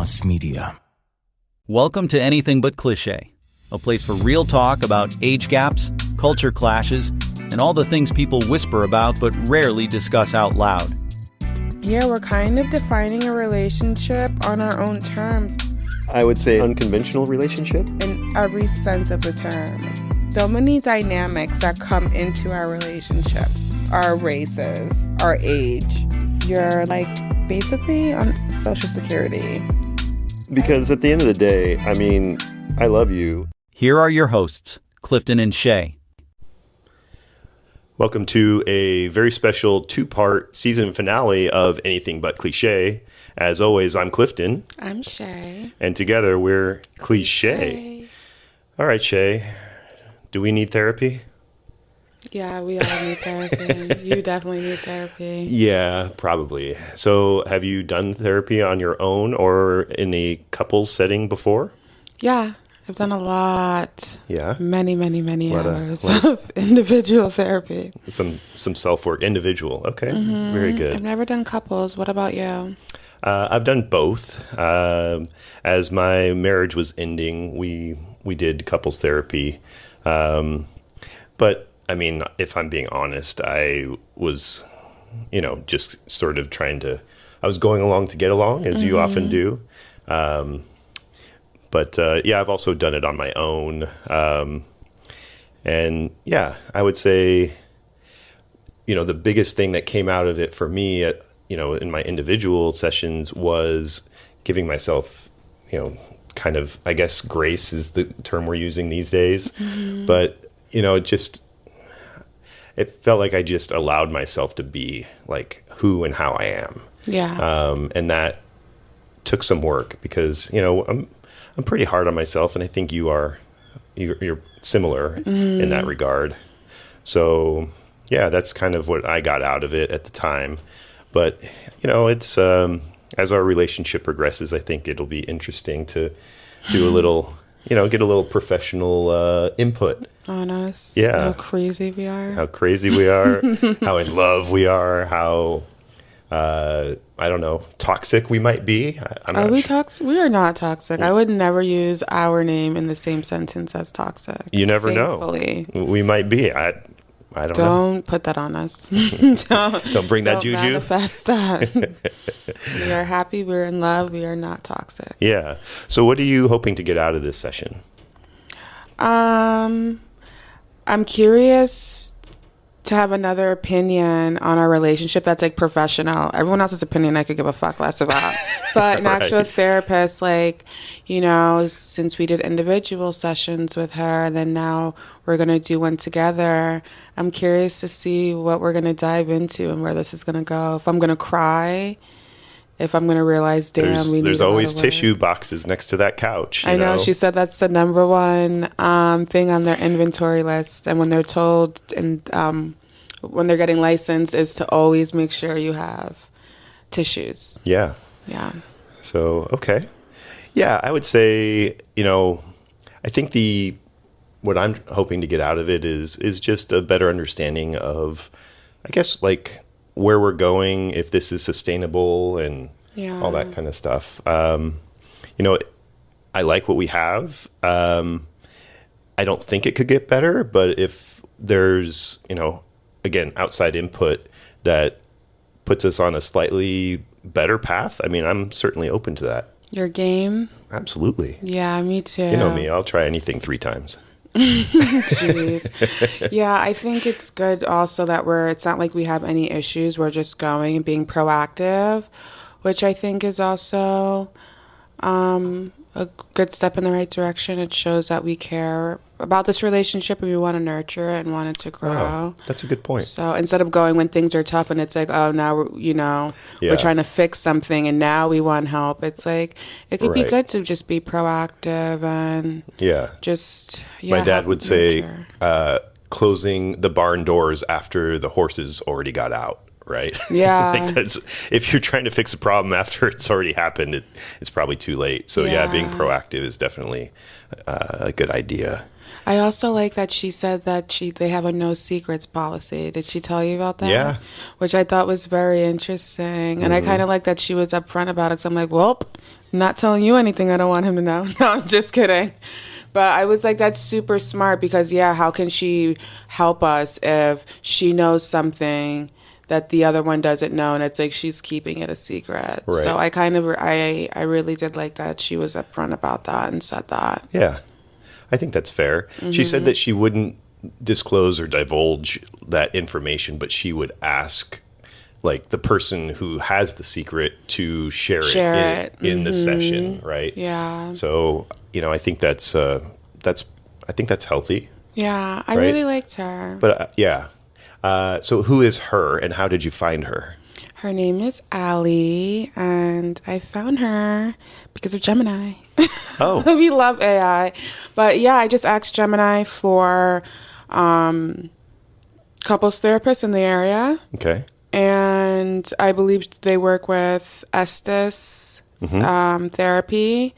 Mass Media. Welcome to Anything But CliShay, a place for real talk about age gaps, culture clashes, and all the things people whisper about but rarely discuss out loud. Yeah, we're kind of defining a relationship on our own terms. I would say unconventional relationship. In every sense of the term. So many dynamics that come into our relationship. Our races, our age. You're like basically on Social Security. Because at the end of the day, I mean, I love you. Here are your hosts, Clifton and Shay. Welcome to a very special two-part season finale of Anything But CliShay. As always, I'm Clifton. I'm Shay. And together we're CliShay. All right, Shay. Do we need therapy? Yeah, we all need therapy. You definitely need therapy. Yeah, probably. So have you done therapy on your own or in a couples setting before? Yeah, I've done a lot. Yeah? Many hours of individual therapy. Some self-work, individual. Okay, Very good. I've never done couples. What about you? I've done both. As my marriage was ending, we did couples therapy. But, I mean, if I'm being honest, I was, just sort of I was going along to get along, as you often do. But I've also done it on my own. And, yeah, I would say, the biggest thing that came out of it for me in my individual sessions was giving myself, kind of, I guess, grace is the term we're using these days. But, it felt like I just allowed myself to be like who and how I am. Yeah. And that took some work because, I'm pretty hard on myself, and I think you're similar in that regard. So, yeah, that's kind of what I got out of it at the time. But, it's, as our relationship progresses, I think it'll be interesting to do a little, get a little professional input. On us. Yeah. How crazy we are. How crazy we are, how in love we are, how, I don't know, toxic we might be. Are we toxic? We are not toxic. I would never use our name in the same sentence as toxic. You never thankfully. Know. We might be. I don't know. Don't put that on us. don't bring that juju. Don't manifest that. We are happy. We're in love. We are not toxic. Yeah. So what are you hoping to get out of this session? I'm curious to have another opinion on our relationship that's like professional. Everyone else's opinion I could give a fuck less about. But an actual therapist, since we did individual sessions with her, then now we're going to do one together. I'm curious to see what we're going to dive into and where this is going to go. If I'm going to cry, if I'm going to realize, there's always tissue boxes next to that couch. I know. She said that's the number one thing on their inventory list. And when they're told and when they're getting licensed is to always make sure you have tissues. Yeah. Yeah. So, okay. Yeah, I would say, I think what I'm hoping to get out of it is just a better understanding of, I guess, where we're going, if this is sustainable and all that kind of stuff. I like what we have. I don't think it could get better, but if there's, again, outside input that puts us on a slightly better path, I mean, I'm certainly open to that. Your game? Absolutely. Yeah, me too. You know me, I'll try anything 3 times. Jeez. Yeah, I think it's good also that it's not like we have any issues. We're just going and being proactive, which I think is also a good step in the right direction. It shows that we care about this relationship and we want to nurture it and want it to grow. Oh, that's a good point. So instead of going when things are tough and it's like, oh, now we're trying to fix something and now we want help. It's like it could be good to just be proactive and just my dad would say closing the barn doors after the horses already got out. Right? Yeah. If you're trying to fix a problem after it's already happened, it's probably too late. So being proactive is definitely a good idea. I also like that she said that they have a no secrets policy. Did she tell you about that? Yeah. Which I thought was very interesting. And I kind of like that she was upfront about it. Because I'm like, well, I'm not telling you anything I don't want him to know. No, I'm just kidding. But I was like, that's super smart because, yeah, how can she help us if she knows something that the other one doesn't know, and it's like she's keeping it a secret. Right. So I really did like that she was upfront about that and said that. Yeah, I think that's fair. She said that she wouldn't disclose or divulge that information, but she would ask like the person who has the secret to share it in the session, right? Yeah. So, I think that's healthy. Yeah, I right? really liked her. But yeah. So who is her and how did you find her? Her name is Allie, and I found her because of Gemini. Oh. We love AI. But yeah, I just asked Gemini for couples therapists in the area. Okay. And I believe they work with Estes therapy.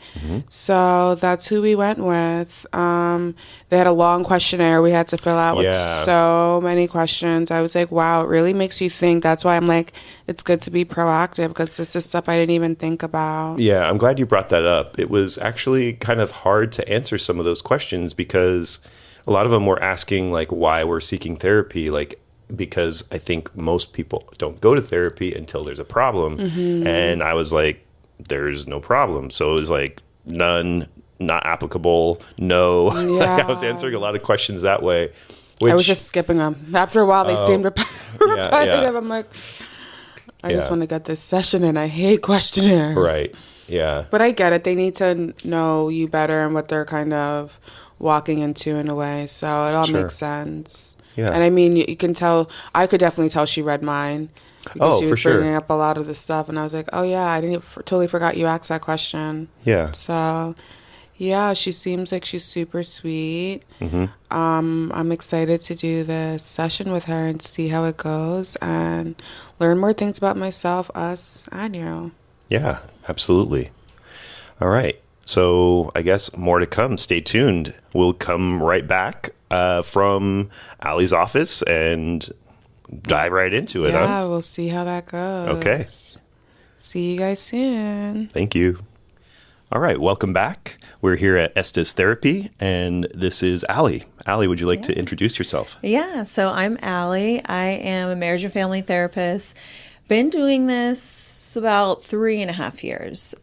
So that's who we went with. They had a long questionnaire we had to fill out with so many questions. I was like, wow, it really makes you think. That's why I'm like, it's good to be proactive because this is stuff I didn't even think about. Yeah, I'm glad you brought that up. It was actually kind of hard to answer some of those questions because a lot of them were asking like why we're seeking therapy, like because I think most people don't go to therapy until there's a problem. And I was like, there's no problem. So it was like none, not applicable, no. Yeah. Like I was answering a lot of questions that way. Which, I was just skipping them. After a while, they seemed repetitive. I'm like, I just want to get this session in. I hate questionnaires. Right. Yeah. But I get it. They need to know you better and what they're kind of walking into in a way. So it all makes sense. Yeah. And I mean, you can tell, I could definitely tell she read mine. Because she was bringing up a lot of the stuff. And I was like, oh, yeah, I totally forgot you asked that question. Yeah. So, yeah, she seems like she's super sweet. I'm excited to do this session with her and see how it goes and learn more things about myself, us, and you. Yeah, absolutely. All right. So I guess more to come. Stay tuned. We'll come right back from Allie's office and dive right into it. Yeah, we'll see how that goes. Okay. See you guys soon. Thank you. All right. Welcome back. We're here at Estes Therapy, and this is Allie. Allie, would you like to introduce yourself? Yeah. So I'm Allie. I am a marriage and family therapist. Been doing this about 3.5 years.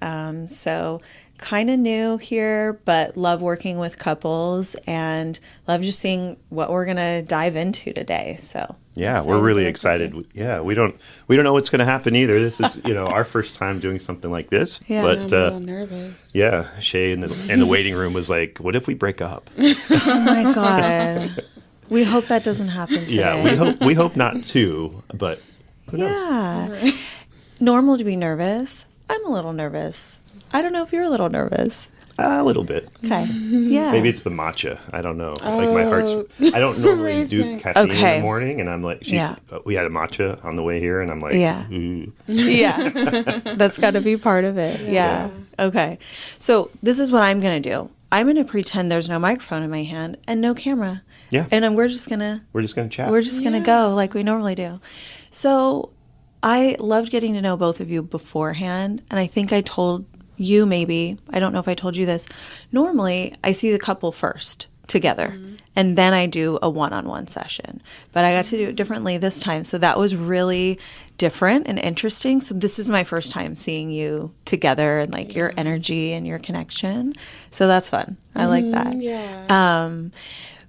So kind of new here, but love working with couples and love just seeing what we're going to dive into today. So yeah, we're really excited. Yeah, we don't know what's going to happen either. This is, our first time doing something like this. Yeah, but I'm a little nervous. Yeah, Shay in the waiting room was like, "What if we break up?" Oh my God. We hope that doesn't happen today. Yeah, we hope not too, but who knows? Yeah. Normal to be nervous. I'm a little nervous. I don't know if you're a little nervous. A little bit. Okay. Yeah. Maybe it's the matcha. I don't know. Like my heart's. I don't normally do caffeine in the morning, and I'm like, we had a matcha on the way here, and I'm like, yeah, yeah. That's got to be part of it. Yeah. Okay. So this is what I'm gonna do. I'm gonna pretend there's no microphone in my hand and no camera. Yeah. And we're just gonna chat. We're just gonna go like we normally do. So I loved getting to know both of you beforehand, and I think I told you maybe, I don't know if I told you this, normally I see the couple first together and then I do a one-on-one session, but I got to do it differently this time, so that was really different and interesting. So this is my first time seeing you together and like your energy and your connection, so that's fun. I like that.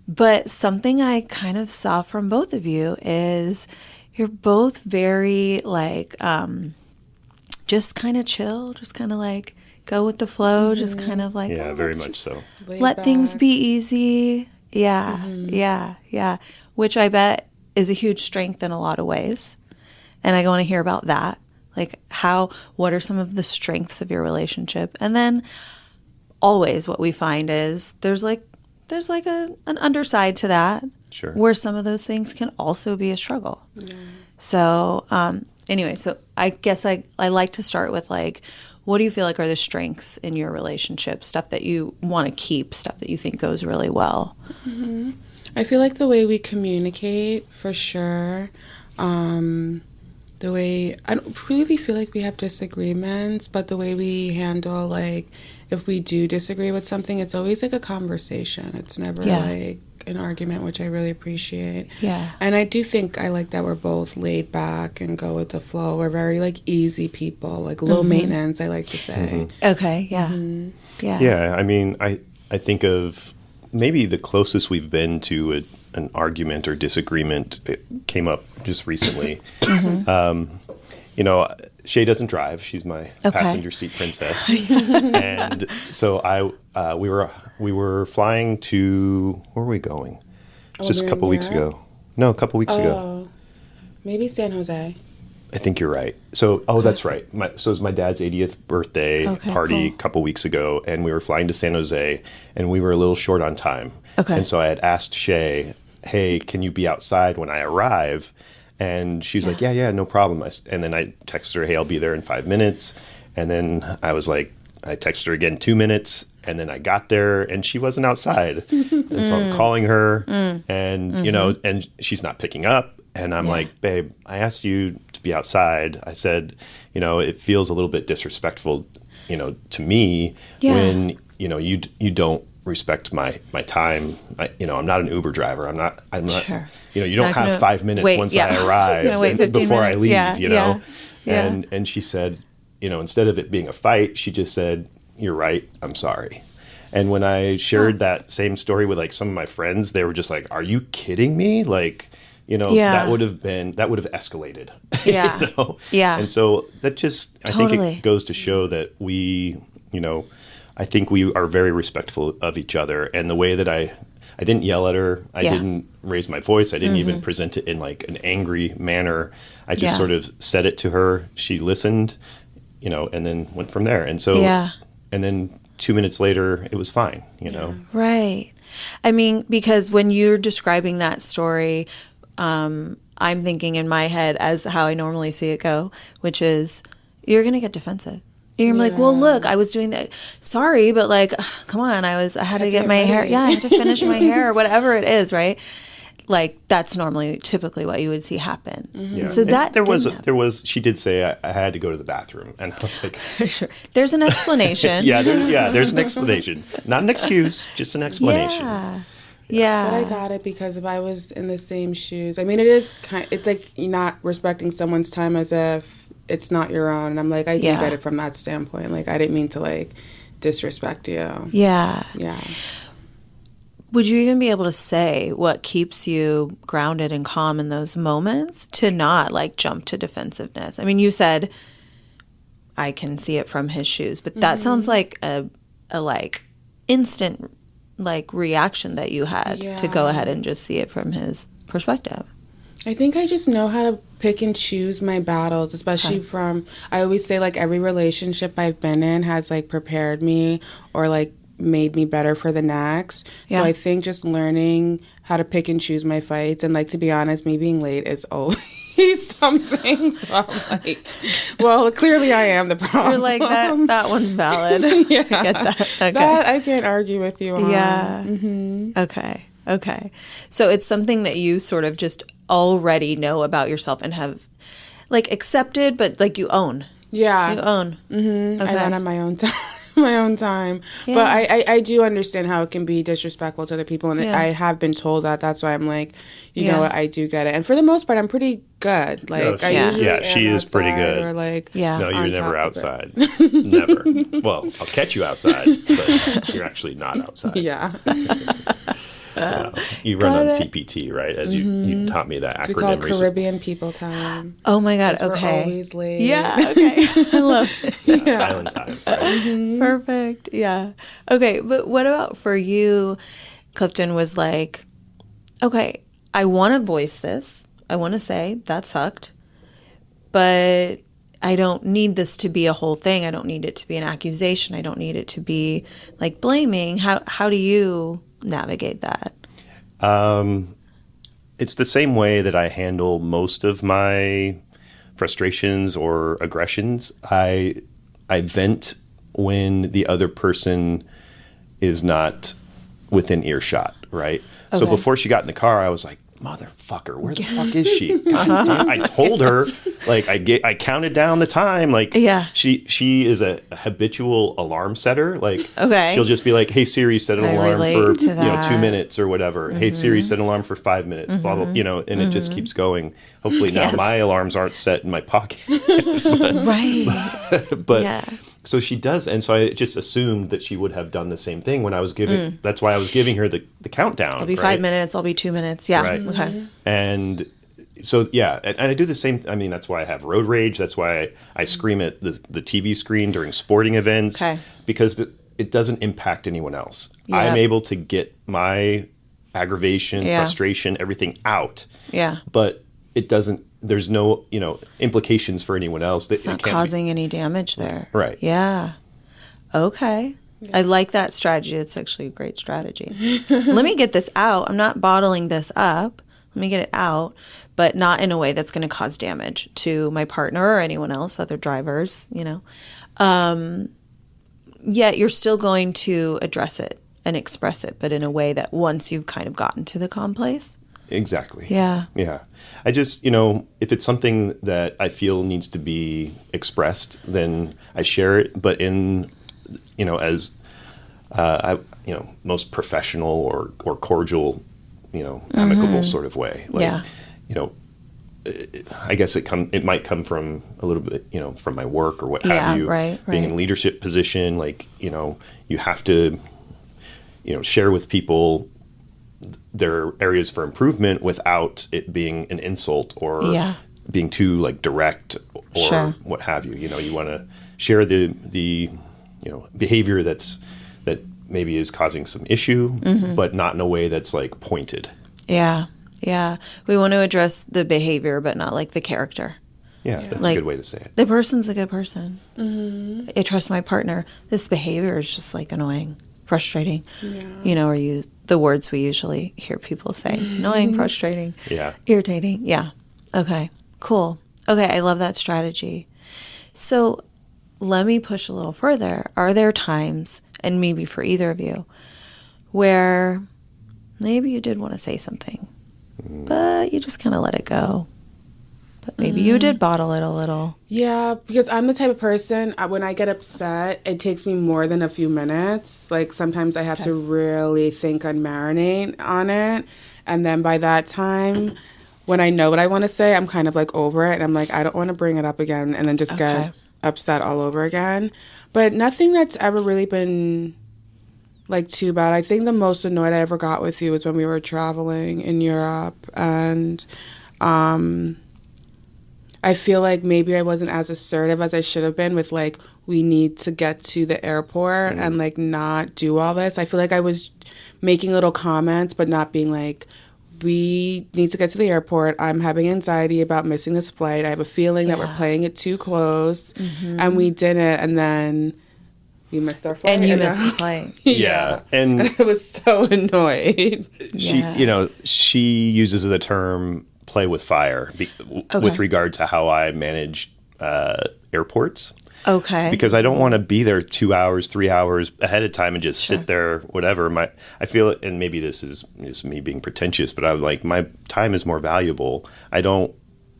But something I kind of saw from both of you is you're both very like just kind of chill, just kind of like go with the flow, just kind of like, very much so. Let things be easy. Yeah, yeah. Which I bet is a huge strength in a lot of ways. And I want to hear about that. Like what are some of the strengths of your relationship? And then always what we find is there's like an underside to that. Sure. Where some of those things can also be a struggle. Yeah. So, anyway, so I guess I like to start with like, what do you feel like are the strengths in your relationship? Stuff that you want to keep, stuff that you think goes really well. I feel like the way we communicate, for sure. the way, I don't really feel like we have disagreements, but the way we handle, like, if we do disagree with something, it's always like a conversation. It's never like an argument, which I really appreciate. Yeah. And I do think I like that we're both laid back and go with the flow. We're very, like, easy people, like low maintenance, I like to say. Okay, yeah. Yeah. Yeah, I mean, I think of maybe the closest we've been to an argument or disagreement. It came up just recently. You know, Shay doesn't drive. She's my passenger seat princess. And so we were flying to, where were we going? Just a couple weeks ago. No, a couple weeks ago. Maybe San Jose. I think you're right. So, that's right. So it was my dad's 80th birthday party a couple weeks ago, and we were flying to San Jose, and we were a little short on time. Okay. And so I had asked Shay, hey, can you be outside when I arrive? And she was like, yeah, no problem. And then I texted her, hey, I'll be there in 5 minutes. And then I was like, I texted her again 2 minutes. And then I got there and she wasn't outside. And so I'm calling her and, you know, and she's not picking up. And I'm like, babe, I asked you to be outside. I said, you know, it feels a little bit disrespectful, you know, to me when, you know, you don't respect my time. You know, I'm not an Uber driver. I'm not, sure. You know, you don't have 5 minutes once I arrive before I leave, you know? Yeah. And she said, you know, instead of it being a fight, she just said, you're right, I'm sorry. And when I shared that same story with like some of my friends, they were just like, are you kidding me? Like, you know, that would have escalated. Yeah. You know? Yeah. And so that just, I think it goes to show that we, you know, I think we are very respectful of each other. And the way that I didn't yell at her. I didn't raise my voice. I didn't even present it in like an angry manner. I just sort of said it to her. She listened, you know, and then went from there. And so, and then 2 minutes later, it was fine, you know? Right. I mean, because when you're describing that story, I'm thinking in my head as how I normally see it go, which is you're going to get defensive. You're gonna be like, well, look, I was doing that. Sorry, but like, come on, I had to get my hair. Yeah, I had to finish my hair or whatever it is, right? Like that's typically what you would see happen. Yeah. So that there was. She did say I had to go to the bathroom, and I was like, sure. There's an explanation. There's an explanation, not an excuse, just an explanation. Yeah. But I got it because if I was in the same shoes, I mean, it's like you're not respecting someone's time as if it's not your own. And I'm like, I do get it from that standpoint. Like, I didn't mean to, like, disrespect you. Yeah. Yeah. Would you even be able to say what keeps you grounded and calm in those moments to not, like, jump to defensiveness? I mean, you said, I can see it from his shoes, but that sounds like a like, instant, like, reaction that you had to go ahead and just see it from his perspective. I think I just know how to pick and choose my battles, especially I always say, like, every relationship I've been in has, like, prepared me or, like, made me better for the next. Yeah. So I think just learning how to pick and choose my fights, and, like, to be honest, me being late is always something. So I'm like, well, clearly I am the problem. You're like, that one's valid. Yeah. I get that. Okay. That I can't argue with you on. Yeah. Okay. So it's something that you sort of just already know about yourself and have, like, accepted, but, like, you own. Yeah. You own. Okay. I run on my own time. Yeah. But I do understand how it can be disrespectful to other people, and I have been told that. That's why I'm like, you know what, I do get it. And for the most part, I'm pretty good. Like, I usually am she is pretty good. Or like, no, you're never outside. Never. Well, I'll catch you outside, but you're actually not outside. Yeah. You run on CPT, right? As you taught me that acronym. We call it Caribbean people time. Oh my God! Okay. We're always late. Yeah. Okay. I love it. Island time. Right? Perfect. Yeah. Okay, but what about for you? Clifton was like, okay, I want to voice this. I want to say that sucked, but I don't need this to be a whole thing. I don't need it to be an accusation. I don't need it to be like blaming. How do you navigate that? It's the same way that I handle most of my frustrations or aggressions. I vent when the other person is not within earshot, right? Okay. So before she got in the car, I was like, motherfucker, where the fuck is she? God damn, I told her, like, I counted down the time. Like, Yeah. she is a habitual alarm setter. Like, Okay. she'll just be like, hey, Siri, set an I alarm relate for, to that. 2 minutes or whatever. Hey, Siri, set an alarm for 5 minutes, blah, blah, and it just keeps going. Hopefully now Yes. my alarms aren't set in my pocket. Right. But Yeah. so she does, and so I just assumed that she would have done the same thing when I was giving. That's why I was giving her the countdown. I'll be 5 minutes. I'll be 2 minutes. Yeah. Right. Okay. And so yeah, and I do the same. I mean, that's why I have road rage. That's why I scream at the TV screen during sporting events. Okay. Because it doesn't impact anyone else. Yep. I'm able to get my aggravation, Yeah. frustration, everything out. Yeah. But it doesn't. There's no implications for anyone else. It's not causing any damage there. Right. Yeah. Okay. I like that strategy. It's actually a great strategy. Let me get this out. I'm not bottling this up. Let me get it out, but not in a way that's going to cause damage to my partner or anyone else, other drivers, Yet you're still going to address it and express it, but in a way that once you've kind of gotten to the calm place. Exactly. Yeah. Yeah. I just, if it's something that I feel needs to be expressed, then I share it. But in, as, most professional or cordial, amicable sort of way. Like, Yeah. I guess it might come from a little bit, from my work or what Yeah, have you. right, Being right. in a leadership position, like, you have to, share with people their areas for improvement without it being an insult or Yeah. being too like direct or Sure. what have you. You want to share the behavior that maybe is causing some issue, but not in a way that's like pointed. Yeah. Yeah. We want to address the behavior, but not like the character. Yeah, that's Like, a good way to say it. The person's a good person. I trust my partner. This behavior is just like annoying, frustrating. Or use the words we usually hear people say. Annoying, frustrating, Yeah. irritating. Yeah. Okay, cool. Okay, I love that strategy. So let me push a little further. Are there times, and maybe for either of you, where maybe you did want to say something, but you just kind of let it go? But maybe you did bottle it a little. Yeah, because I'm the type of person, when I get upset, it takes me more than a few minutes. Like, sometimes I have to really think and marinate on it. And then by that time, when I know what I want to say, I'm kind of like over it. And I'm like, I don't want to bring it up again and then just get upset all over again. But nothing that's ever really been like too bad. I think the most annoyed I ever got with you was when we were traveling in Europe. And I feel like maybe I wasn't as assertive as I should have been with like, we need to get to the airport and like not do all this. I feel like I was making little comments, but not being like, we need to get to the airport. I'm having anxiety about missing this flight. I have a feeling that we're playing it too close. And we didn't. And then we missed our flight. And you missed the flight. Yeah. And I was so annoyed. she uses the term play with fire with regard to how I manage airports. Okay. Because I don't want to be there 2 hours, 3 hours ahead of time and just sit there, whatever. I feel it, and maybe this is just me being pretentious, but I'm like, my time is more valuable. I don't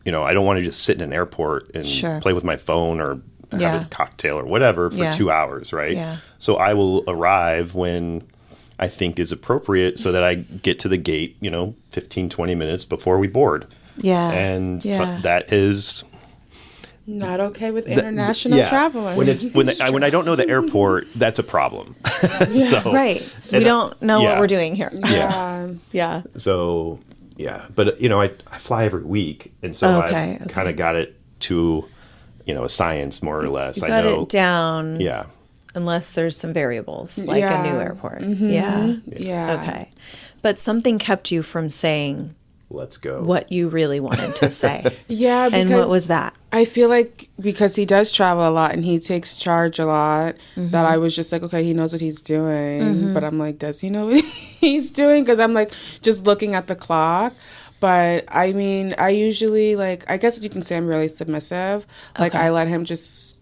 want to just sit in an airport and play with my phone or have a cocktail or whatever for 2 hours, right? Yeah. So I will arrive when I think is appropriate so that I get to the gate, 15, 20 minutes before we board. Yeah. And so that is Not okay with international travelers. When I don't know the airport, that's a problem. So, right. We don't know what we're doing here. Yeah. So, but I fly every week, and so I kind of got it to, a science more or less. You got it down. Yeah. Unless there's some variables, like a new airport. Yeah. Okay. But something kept you from saying, let's go, what you really wanted to say. Yeah. And what was that? I feel like because he does travel a lot and he takes charge a lot, that I was just like, okay, he knows what he's doing. But I'm like, does he know what he's doing? Because I'm like just looking at the clock. But I mean, I usually I guess you can say I'm really submissive. Like I let him just,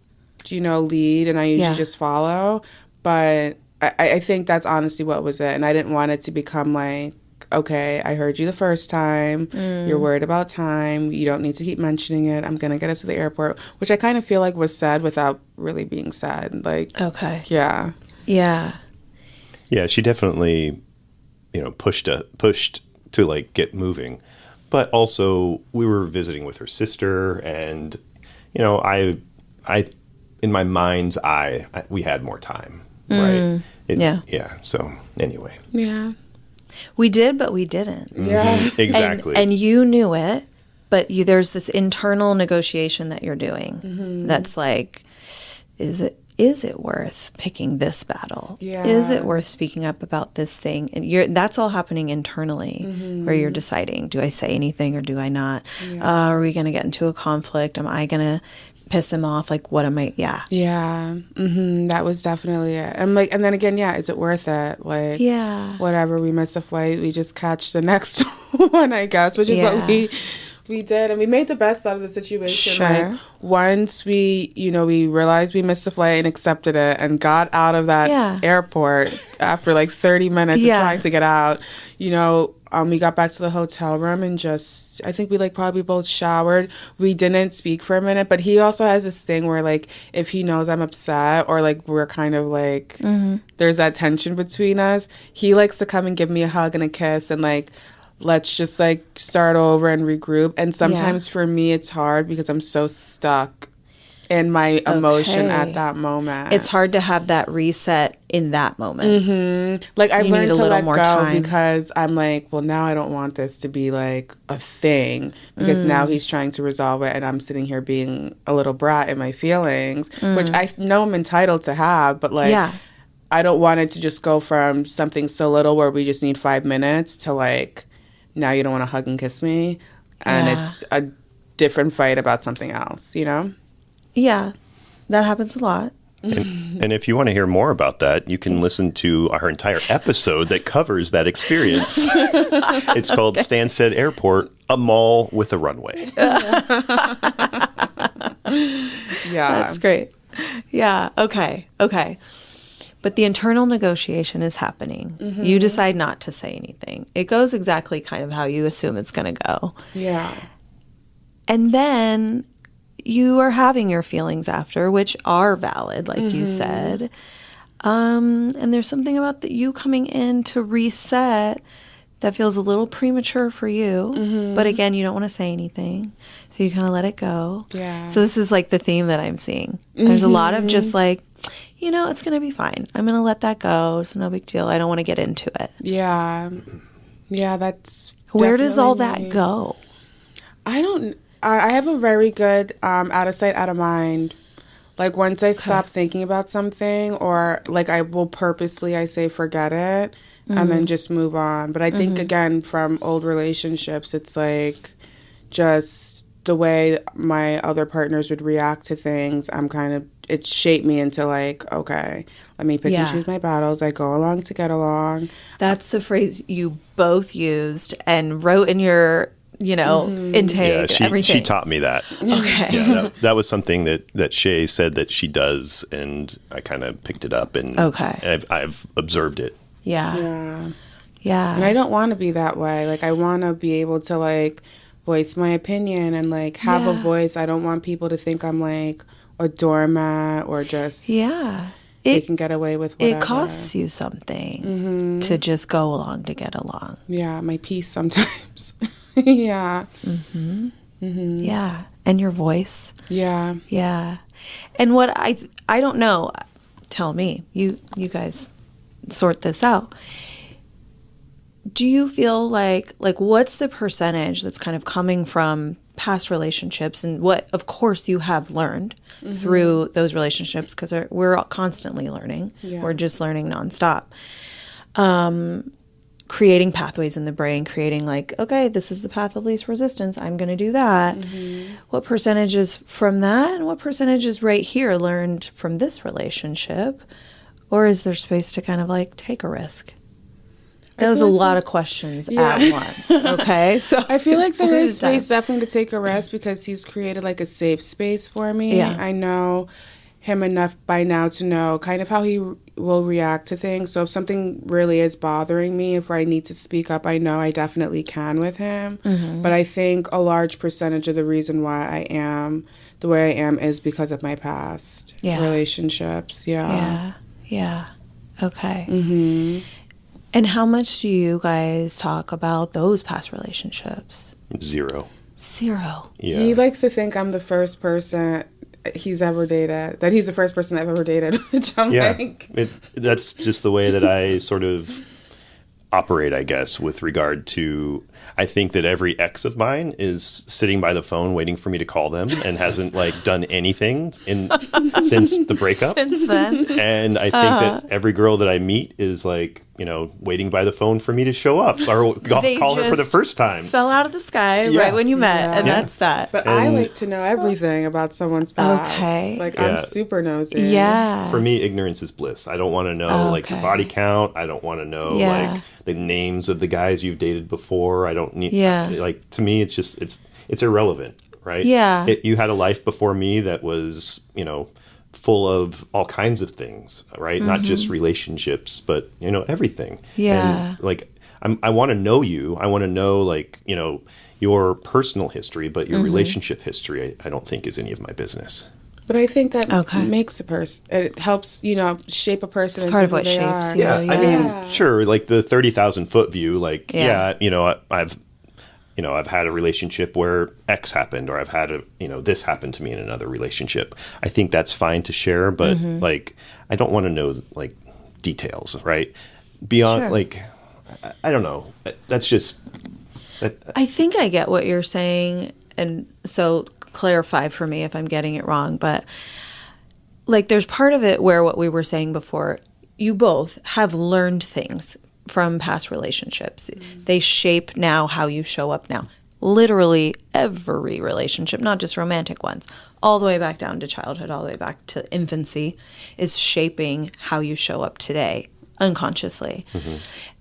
lead, and I usually just follow. But I think that's honestly what was it. And I didn't want it to become like okay, I heard you the first time. You're worried about time. You don't need to keep mentioning it. I'm going to get us to the airport, which I kind of feel like was said without really being said. Like, okay. Yeah. Yeah. Yeah, she definitely, pushed to like get moving. But also we were visiting with her sister, and I in my mind's eye, we had more time, right? Yeah. So anyway. Yeah. We did, but we didn't. Yeah. Exactly. And you knew it, but there's this internal negotiation that you're doing that's like, is it worth picking this battle? Yeah. Is it worth speaking up about this thing? And that's all happening internally, where you're deciding, do I say anything or do I not? Are we going to get into a conflict? Am I going to piss him off? Like, what am I? Yeah. Yeah. That was definitely it. And then again, is it worth it? Like, whatever, we miss a flight, we just catch the next one, I guess, which is what we did, and we made the best out of the situation. Sure. Like, once we realized we missed the flight and accepted it and got out of that airport after like 30 minutes of trying to get out, we got back to the hotel room and I think we probably both showered. We didn't speak for a minute, but he also has this thing where like, if he knows I'm upset or like we're kind of like, there's that tension between us, he likes to come and give me a hug and a kiss and like, let's just like start over and regroup. And sometimes for me, it's hard because I'm so stuck in my emotion at that moment. It's hard to have that reset in that moment. Like, I've learned to let go time. because I'm like, well, now I don't want this to be like a thing, because now he's trying to resolve it and I'm sitting here being a little brat in my feelings, which I know I'm entitled to have, but like, I don't want it to just go from something so little where we just need 5 minutes to like, now you don't want to hug and kiss me, and it's a different fight about something else, Yeah, that happens a lot. And if you want to hear more about that, you can listen to our entire episode that covers that experience. It's called Stansted Airport, a mall with a runway. That's great. Yeah, okay. But the internal negotiation is happening. You decide not to say anything. It goes exactly kind of how you assume it's going to go. Yeah. And then you are having your feelings after, which are valid, like you said. And there's something about you coming in to reset that feels a little premature for you. But again, you don't want to say anything. So you kind of let it go. Yeah. So this is like the theme that I'm seeing. There's a lot of just like, it's going to be fine. I'm going to let that go. It's no big deal. I don't want to get into it. Yeah. Yeah, that's... Where does all that go? I have a very good out of sight, out of mind. Like, once I stop thinking about something, or like I will purposely, I say forget it, and then just move on. But I think, again, from old relationships, it's like just the way my other partners would react to things. It shaped me into like, okay, let me pick and choose my battles. I go along to get along. That's the phrase you both used and wrote in your, intake and everything. She taught me that. Okay. Yeah, that was something that Shay said that she does, and I kind of picked it up, and I've observed it. Yeah. And I don't want to be that way. Like, I want to be able to like voice my opinion and like have a voice. I don't want people to think I'm like a doormat or just they can get away with whatever. It costs you something to just go along to get along. Yeah, my peace sometimes. Yeah. Yeah, and your voice. Yeah. And what I don't know. Tell me, you guys sort this out. Do you feel like what's the percentage that's kind of coming from past relationships, and what, of course, you have learned through those relationships, because we're constantly learning. We're just learning nonstop. Creating pathways in the brain, creating like, okay, this is the path of least resistance. I'm going to do that. What percentage is from that, and what percentage is right here learned from this relationship? Or is there space to kind of like take a risk? That was a lot of questions at once. Okay, so I feel like there is space definitely to take a rest, because he's created like a safe space for me. I know him enough by now to know kind of how he will react to things. So if something really is bothering me, if I need to speak up, I know I definitely can with him. But I think a large percentage of the reason why I am the way I am is because of my past relationships. Yeah. Okay. And how much do you guys talk about those past relationships? Zero. Yeah. He likes to think I'm the first person he's ever dated, that he's the first person I've ever dated, which I'm like... That's just the way that I sort of operate, I guess, with regard to... I think that every ex of mine is sitting by the phone waiting for me to call them and hasn't, like, done anything since the breakup. Since then. And I think that every girl that I meet is, like, you know, waiting by the phone for me to show up or call her for the first time. Fell out of the sky right when you met, and that's that. But I like to know everything about someone's past. Okay. Like, I'm super nosy. Yeah. For me, ignorance is bliss. I don't want to know, like, your body count. I don't want to know, like, the names of the guys you've dated before. I don't need... Like, to me, it's just... It's irrelevant, right? Yeah. You had a life before me that was, you know... full of all kinds of things, right? Not just relationships, but, you know, everything. Yeah. And, like, I want to know you. I want to know, like, you know, your personal history, but your relationship history, I don't think is any of my business. But I think that makes a person. It helps, you know, shape a person. It's part of what shapes you. Yeah, I mean, sure, like the 30,000 foot view, like, you know, I've had a relationship where X happened, or I've had this happened to me in another relationship. I think that's fine to share, but like, I don't want to know like details, right? Beyond like, I don't know. That's just. I think I get what you're saying, and so clarify for me if I'm getting it wrong, but like, there's part of it where what we were saying before, you both have learned things from past relationships. They shape now how you show up now. Literally every relationship, not just romantic ones, all the way back down to childhood, all the way back to infancy, is shaping how you show up today unconsciously.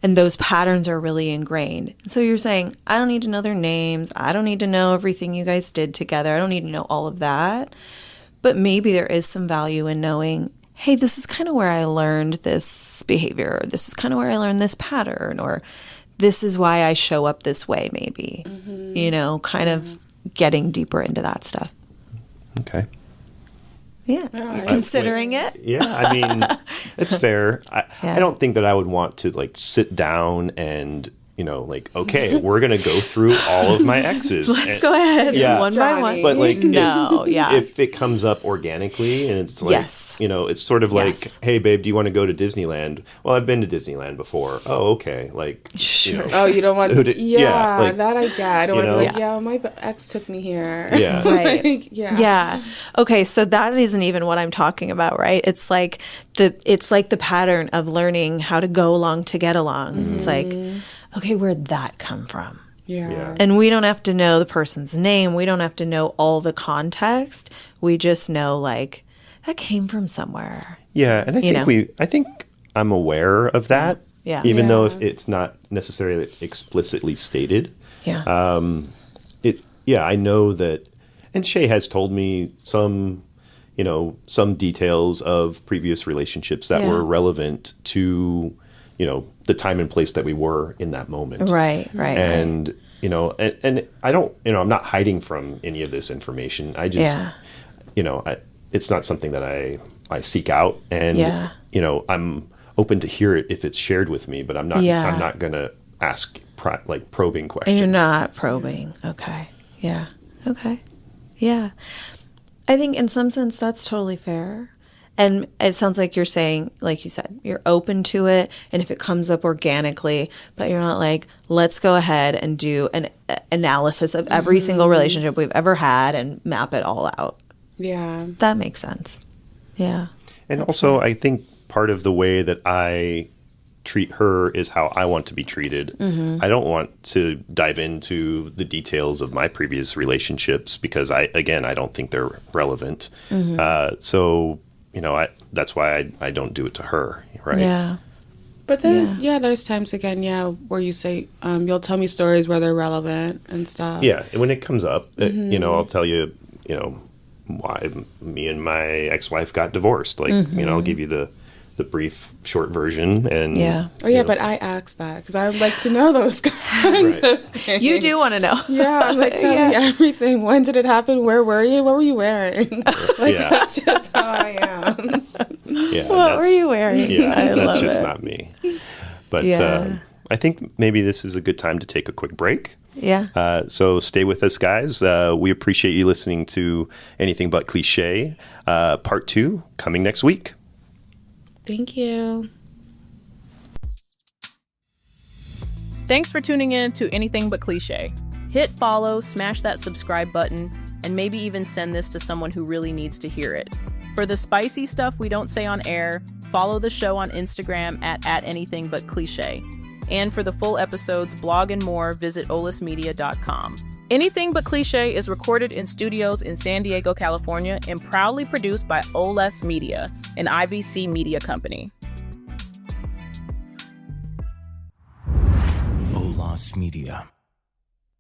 And those patterns are really ingrained. So you're saying, I don't need to know their names. I don't need to know everything you guys did together. I don't need to know all of that. But maybe there is some value in knowing, hey, this is kind of where I learned this behavior, or this is kind of where I learned this pattern, or this is why I show up this way, maybe. You know, kind of getting deeper into that stuff. Okay. Yeah. Considering it? Yeah, I mean, it's fair. I don't think that I would want to, like, sit down and, you know, like, okay, we're going to go through all of my exes. Let's go ahead one by one. But, like, if it comes up organically and it's like, you know, it's sort of like, hey, babe, do you want to go to Disneyland? Well, I've been to Disneyland before. Oh, okay. Like, sure. You know, oh, you don't want like, that I get. I don't want to be like, my ex took me here. Yeah. Right. Like, yeah. Okay, so that isn't even what I'm talking about, right? It's like the pattern of learning how to go along to get along. It's like, okay, where'd that come from? Yeah. And we don't have to know the person's name. We don't have to know all the context. We just know, like, that came from somewhere. Yeah, and I think I'm aware of that. Yeah. Even though if it's not necessarily explicitly stated. Yeah. I know that, and Shay has told me some details of previous relationships that were relevant to, you know, the time and place that we were in that moment. Right. And, you know, and I don't, you know, I'm not hiding from any of this information. I just, you know, it's not something that I seek out. And, you know, I'm open to hear it if it's shared with me, but I'm not going to ask probing questions. And you're not probing. Okay. Yeah. Okay. Yeah. I think in some sense that's totally fair. And it sounds like you're saying, like you said, you're open to it. And if it comes up organically, but you're not like, let's go ahead and do an analysis of every single relationship we've ever had and map it all out. Yeah. That makes sense. Yeah. And also, I think part of the way that I treat her is how I want to be treated. I don't want to dive into the details of my previous relationships because I don't think they're relevant. So, you know, that's why I don't do it to her, right? Yeah. But then, there's times again, where you say, you'll tell me stories where they're relevant and stuff. Yeah, and when it comes up, you know, I'll tell you, you know, why me and my ex-wife got divorced. Like, I'll give you the brief short version. And but I asked that because I would like to know those kinds of things. You do want to know. Yeah, I'm like, tell me everything. When did it happen? Where were you? What were you wearing? That's just how I am. What were you wearing? Yeah, that's just not me. But I think maybe this is a good time to take a quick break. Yeah. So stay with us, guys. We appreciate you listening to Anything But CliShay, Part 2, coming next week. Thank you. Thanks for tuning in to Anything But CliShay. Hit follow, smash that subscribe button, and maybe even send this to someone who really needs to hear it. For the spicy stuff we don't say on air, follow the show on Instagram at Anything But CliShay. And for the full episodes, blog, and more, visit olismedia.com. Anything But CliShay is recorded in studios in San Diego, California, and proudly produced by Oles Media, an IVC media company. Oles Media.